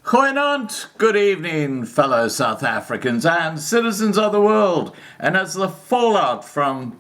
Goeienaand, good evening, fellow South Africans and citizens of the world. And as the fallout from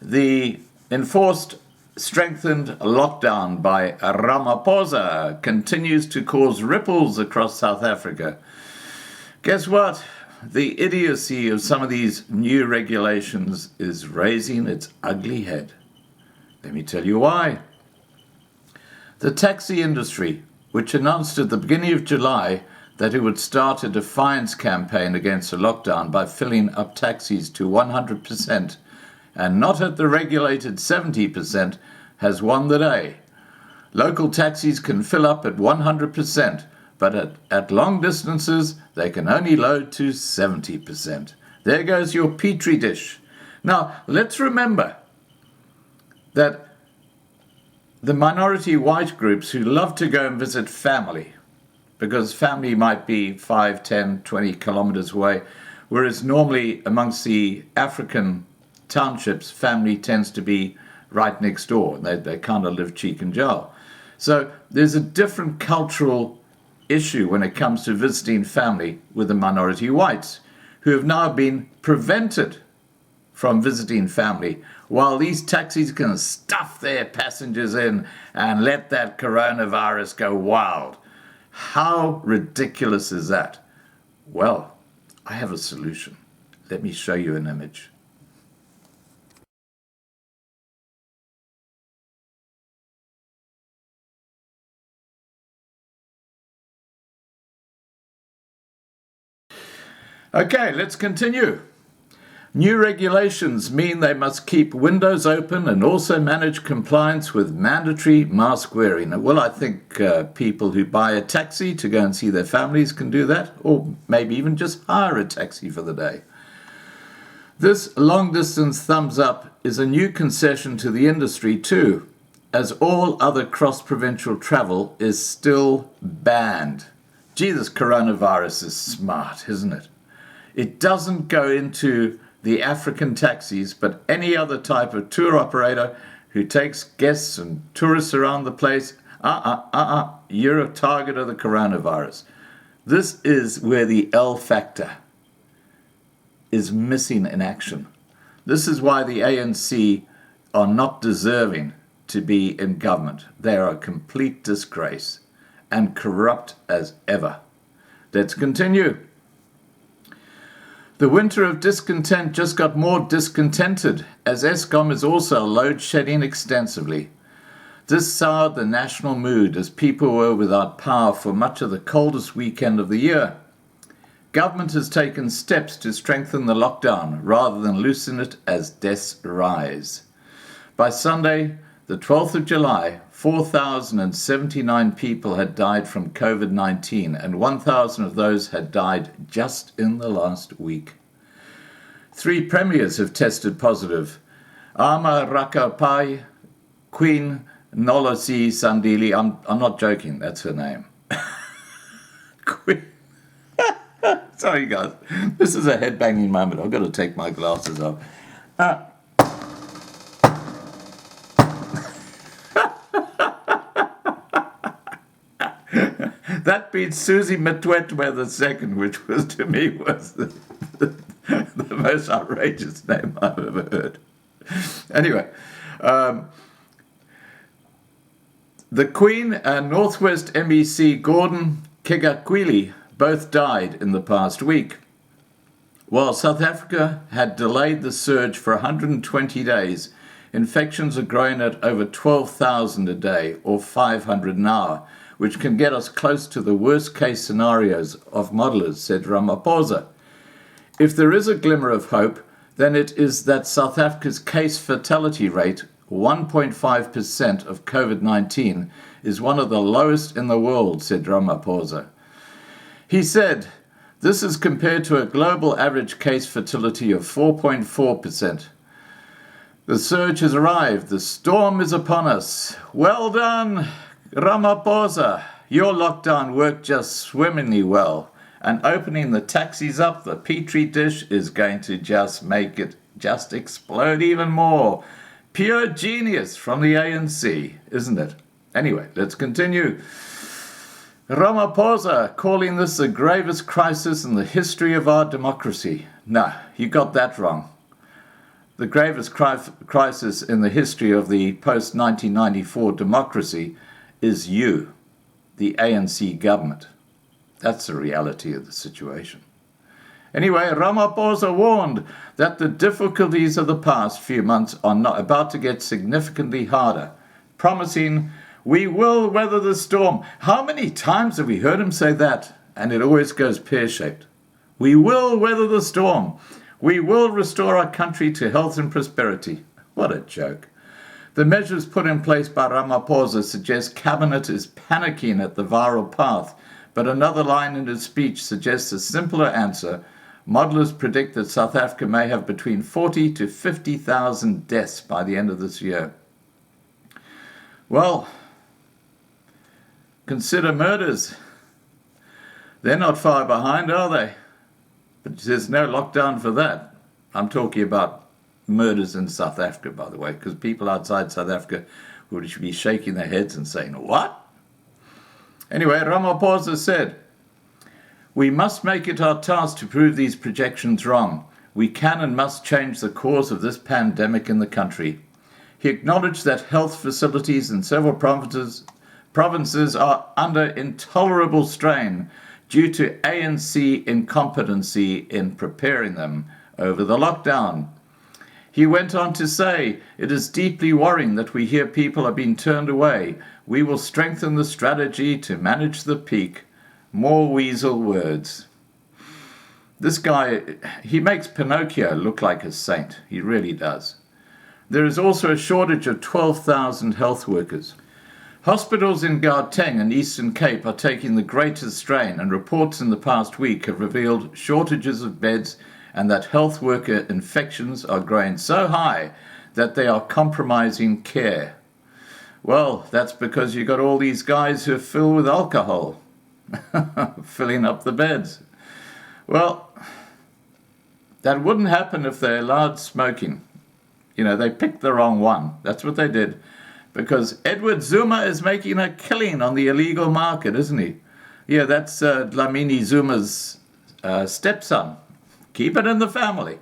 the enforced, strengthened lockdown by Ramaphosa continues to cause ripples across South Africa, guess what? The idiocy of some of these new regulations is raising its ugly head. Let me tell you why. The taxi industry, which announced at the beginning of July that it would start a defiance campaign against the lockdown by filling up taxis to 100% and not at the regulated 70%, has won the day. Local taxis can fill up at 100%, but at long distances they can only load to 70%. There goes your petri dish. Now, let's remember that the minority white groups who love to go and visit family, because family might be 5, 10, 20 kilometers away, whereas normally amongst the African townships, family tends to be right next door. They kind of live cheek and jowl. So there's a different cultural issue when it comes to visiting family with the minority whites, who have now been prevented from visiting family, while these taxis can stuff their passengers in and let that coronavirus go wild. How ridiculous is that? Well, I have a solution. Let me show you an image. Okay, let's continue. New regulations mean they must keep windows open and also manage compliance with mandatory mask wearing. Well, I think people who buy a taxi to go and see their families can do that, or maybe even just hire a taxi for the day. This long-distance thumbs up is a new concession to the industry too, as all other cross-provincial travel is still banned. Gee, this coronavirus is smart, isn't it? It doesn't go into the African taxis, but any other type of tour operator who takes guests and tourists around the place, you're a target of the coronavirus. This is where the L factor is missing in action. This is why the ANC are not deserving to be in government. They are a complete disgrace and corrupt as ever. Let's continue. The winter of discontent just got more discontented, as Eskom is also load shedding extensively. This soured the national mood as people were without power for much of the coldest weekend of the year. Government has taken steps to strengthen the lockdown rather than loosen it as deaths rise. By Sunday, the 12th of July, 4,079 people had died from COVID-19, and 1,000 of those had died just in the last week. 3 premiers have tested positive. Ama Rakapai, Queen Nolosi Sandili, I'm not joking, that's her name. Queen. Sorry guys, this is a headbanging moment. I've got to take my glasses off. That beat Susie Mtwetwe the second, which was to me was the most outrageous name I've ever heard. Anyway, the Queen and Northwest MEC Gordon Kegakwili both died in the past week. While South Africa had delayed the surge for 120 days, infections are growing at over 12,000 a day, or 500 an hour, which can get us close to the worst-case scenarios of modelers, said Ramaphosa. If there is a glimmer of hope, then it is that South Africa's case fatality rate, 1.5% of COVID-19, is one of the lowest in the world, said Ramaphosa. He said, this is compared to a global average case fatality of 4.4%. The surge has arrived. The storm is upon us. Well done, Ramaphosa. Your lockdown worked just swimmingly well. And opening the taxis up, the petri dish is going to just make it just explode even more. Pure genius from the ANC, isn't it? Anyway, let's continue. Ramaphosa calling this the gravest crisis in the history of our democracy. No, you got that wrong. The gravest crisis in the history of the post-1994 democracy is you, the ANC government. That's the reality of the situation. Anyway, Ramaphosa warned that the difficulties of the past few months are not about to get significantly harder, promising, "We will weather the storm." How many times have we heard him say that? And it always goes pear-shaped. We will weather the storm. We will restore our country to health and prosperity. What a joke. The measures put in place by Ramaphosa suggest Cabinet is panicking at the viral path, but another line in his speech suggests a simpler answer. Modelers predict that South Africa may have between 40 to 50,000 deaths by the end of this year. Well, consider murders. They're not far behind, are they? But there's no lockdown for that. I'm talking about murders in South Africa, by the way, because people outside South Africa would be shaking their heads and saying, "What?" Anyway, Ramaphosa said, "We must make it our task to prove these projections wrong. We can and must change the course of this pandemic in the country." He acknowledged that health facilities in several provinces are under intolerable strain due to ANC incompetency in preparing them over the lockdown. He went on to say, "It is deeply worrying that we hear people are being turned away. We will strengthen the strategy to manage the peak." More weasel words. This guy, he makes Pinocchio look like a saint. He really does. There is also a shortage of 12,000 health workers. Hospitals in Gauteng and Eastern Cape are taking the greatest strain, and reports in the past week have revealed shortages of beds and that health worker infections are growing so high that they are compromising care. Well, that's because you got all these guys who are filled with alcohol, filling up the beds. Well, that wouldn't happen if they allowed smoking. You know, they picked the wrong one. That's what they did. Because Edward Zuma is making a killing on the illegal market, isn't he? Yeah, that's Dlamini Zuma's stepson. Keep it in the family.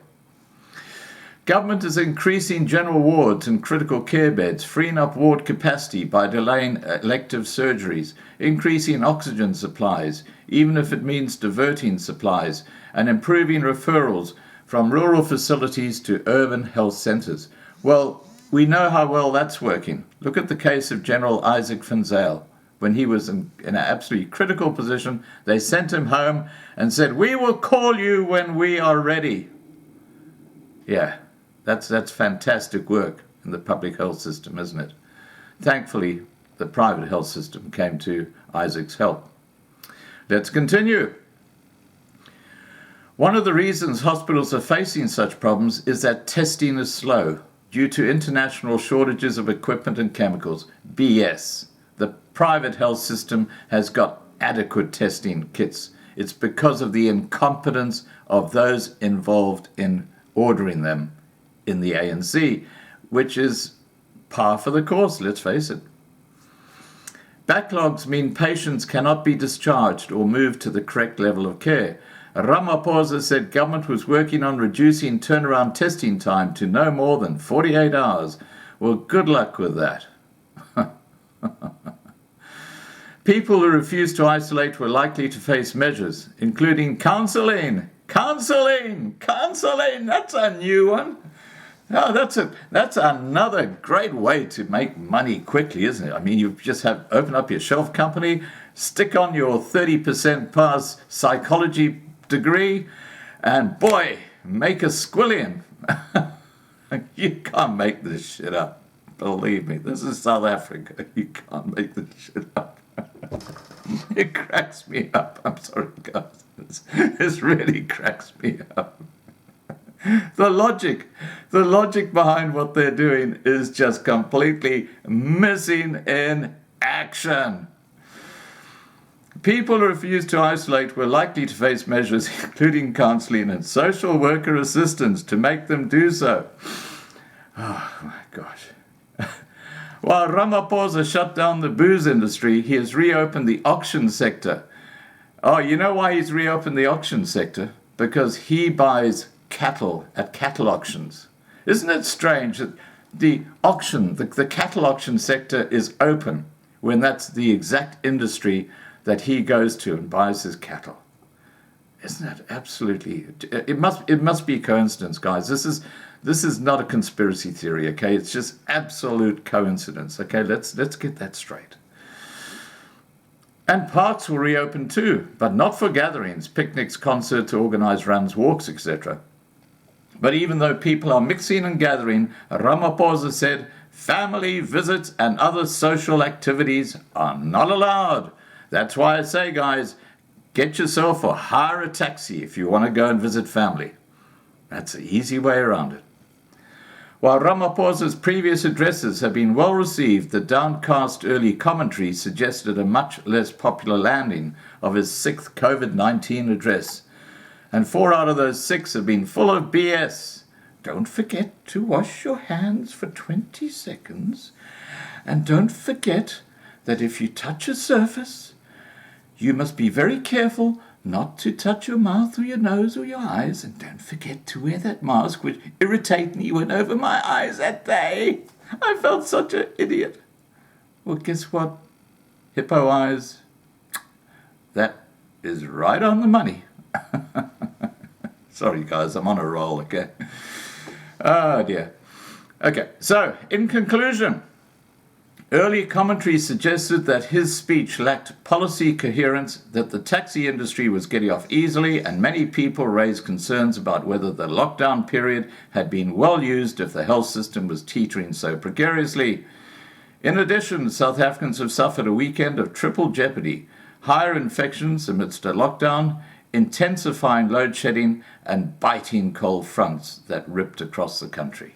Government is increasing general wards and critical care beds, freeing up ward capacity by delaying elective surgeries, increasing oxygen supplies, even if it means diverting supplies, and improving referrals from rural facilities to urban health centres. Well, we know how well that's working. Look at the case of General Isaac van Zyl. When he was in an absolutely critical position, they sent him home and said, "We will call you when we are ready." Yeah, that's fantastic work in the public health system, isn't it? Thankfully, the private health system came to Isaac's help. Let's continue. One of the reasons hospitals are facing such problems is that testing is slow due to international shortages of equipment and chemicals. BS. The private health system has got adequate testing kits. It's because of the incompetence of those involved in ordering them in the ANC, which is par for the course, let's face it. Backlogs mean patients cannot be discharged or moved to the correct level of care. Ramaphosa said government was working on reducing turnaround testing time to no more than 48 hours. Well, good luck with that. People who refuse to isolate were likely to face measures, including counselling. Counselling! Counselling! That's a new one. Oh, that's another great way to make money quickly, isn't it? I mean, you just have open up your shelf company, stick on your 30% pass psychology degree, and boy, make a squillion. You can't make this shit up. Believe me, this is South Africa. You can't make this shit up. It cracks me up. I'm sorry, guys. This really cracks me up. The logic behind what they're doing is just completely missing in action. People who refuse to isolate were likely to face measures including counselling and social worker assistance to make them do so. Oh my gosh. While Ramaphosa shut down the booze industry, he has reopened the auction sector. Oh, you know why he's reopened the auction sector? Because he buys cattle at cattle auctions. Isn't it strange that the auction, the cattle auction sector is open when that's the exact industry that he goes to and buys his cattle? Isn't that absolutely? It must be a coincidence, guys. This is not a conspiracy theory, okay? It's just absolute coincidence, okay? Let's get that straight. And parks will reopen too, but not for gatherings, picnics, concerts, organized runs, walks, etc. But even though people are mixing and gathering, Ramaphosa said family visits and other social activities are not allowed. That's why I say, guys, get yourself or hire a taxi if you want to go and visit family. That's the easy way around it. While Ramaphosa's previous addresses have been well received, the downcast early commentary suggested a much less popular landing of his 6th COVID-19 address. And 4 out of those 6 have been full of BS. Don't forget to wash your hands for 20 seconds. And don't forget that if you touch a surface, you must be very careful not to touch your mouth or your nose or your eyes, and don't forget to wear that mask, which irritatingly went over my eyes that day. I felt such an idiot. Well, guess what? Hippo eyes. That is right on the money. Sorry, guys, I'm on a roll, okay? Oh, dear. Okay, so, in conclusion, early commentary suggested that his speech lacked policy coherence, that the taxi industry was getting off easily, and many people raised concerns about whether the lockdown period had been well used if the health system was teetering so precariously. In addition, South Africans have suffered a weekend of triple jeopardy: higher infections amidst a lockdown, intensifying load shedding, and biting cold fronts that ripped across the country.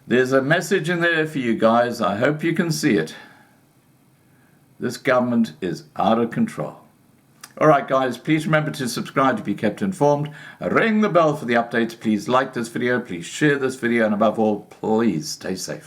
There's a message in there for you guys. I hope you can see it. This government is out of control. All right, guys, please remember to subscribe to be kept informed. Ring the bell for the updates. Please like this video. Please share this video. And above all, please stay safe.